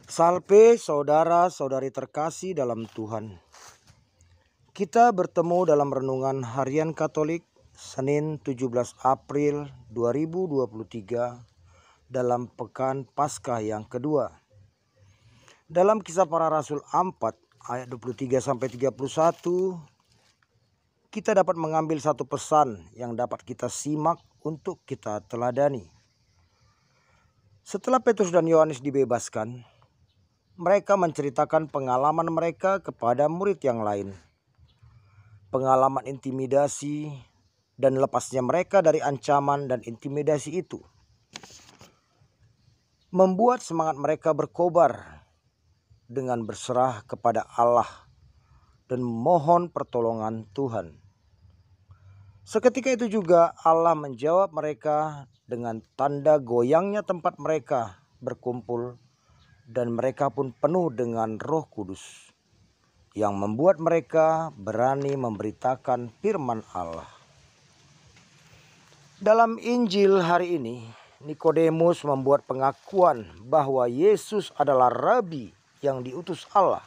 Salve saudara-saudari terkasih dalam Tuhan. Kita bertemu dalam renungan harian Katolik Senin 17 April 2023 dalam pekan Paskah yang kedua. Dalam Kisah Para Rasul 4 ayat 23-31 kita dapat mengambil satu pesan yang dapat kita simak untuk kita teladani. Setelah Petrus dan Yohanes dibebaskan, mereka menceritakan pengalaman mereka kepada murid yang lain. Pengalaman intimidasi dan lepasnya mereka dari ancaman dan intimidasi itu membuat semangat mereka berkobar dengan berserah kepada Allah dan mohon pertolongan Tuhan. Seketika itu juga Allah menjawab mereka dengan tanda goyangnya tempat mereka berkumpul, dan mereka pun penuh dengan Roh Kudus yang membuat mereka berani memberitakan firman Allah. Dalam Injil hari ini, Nikodemus membuat pengakuan bahwa Yesus adalah Rabi yang diutus Allah.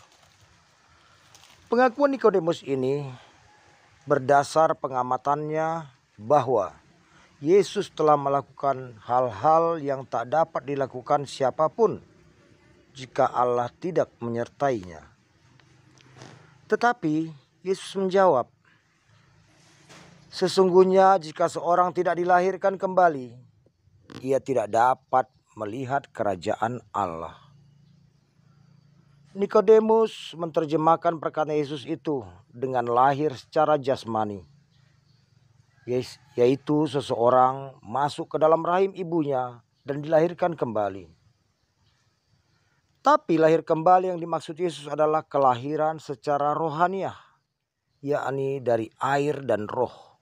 Pengakuan Nikodemus ini berdasar pengamatannya bahwa Yesus telah melakukan hal-hal yang tak dapat dilakukan siapapun jika Allah tidak menyertainya. Tetapi Yesus menjawab, sesungguhnya jika seorang tidak dilahirkan kembali, ia tidak dapat melihat kerajaan Allah. Nikodemus menerjemahkan perkataan Yesus itu dengan lahir secara jasmani, yaitu seseorang masuk ke dalam rahim ibunya dan dilahirkan kembali. Tapi lahir kembali yang dimaksud Yesus adalah kelahiran secara rohaniah, yakni dari air dan roh.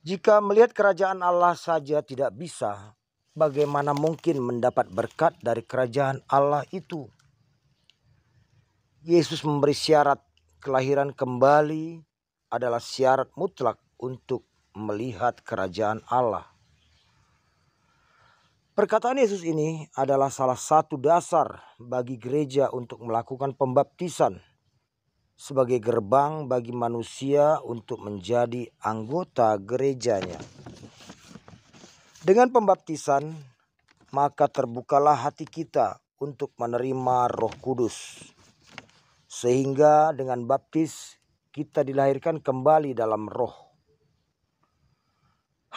Jika melihat kerajaan Allah saja tidak bisa, bagaimana mungkin mendapat berkat dari kerajaan Allah itu? Yesus memberi syarat kelahiran kembali adalah syarat mutlak untuk melihat kerajaan Allah. Perkataan Yesus ini adalah salah satu dasar bagi gereja untuk melakukan pembaptisan sebagai gerbang bagi manusia untuk menjadi anggota gerejanya. Dengan pembaptisan, maka terbukalah hati kita untuk menerima Roh Kudus, sehingga dengan baptis kita dilahirkan kembali dalam roh.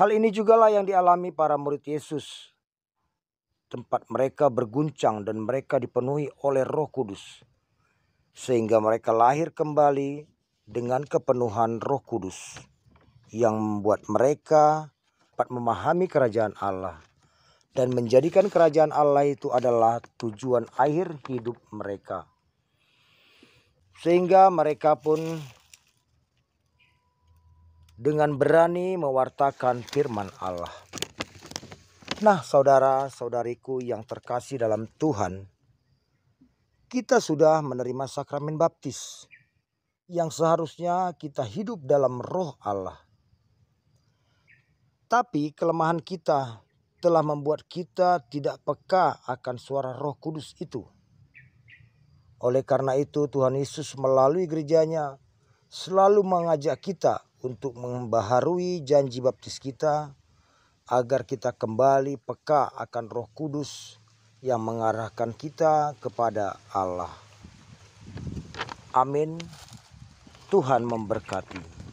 Hal ini jugalah yang dialami para murid Yesus. Tempat mereka berguncang dan mereka dipenuhi oleh Roh Kudus, sehingga mereka lahir kembali dengan kepenuhan Roh Kudus yang membuat mereka dapat memahami kerajaan Allah dan menjadikan kerajaan Allah itu adalah tujuan akhir hidup mereka, sehingga mereka pun dengan berani mewartakan firman Allah. Nah, saudara-saudariku yang terkasih dalam Tuhan, kita sudah menerima sakramen baptis yang seharusnya kita hidup dalam roh Allah. Tapi kelemahan kita telah membuat kita tidak peka akan suara Roh Kudus itu. Oleh karena itu Tuhan Yesus melalui gerejanya selalu mengajak kita untuk membaharui janji baptis kita, agar kita kembali peka akan Roh Kudus yang mengarahkan kita kepada Allah. Amin. Tuhan memberkati.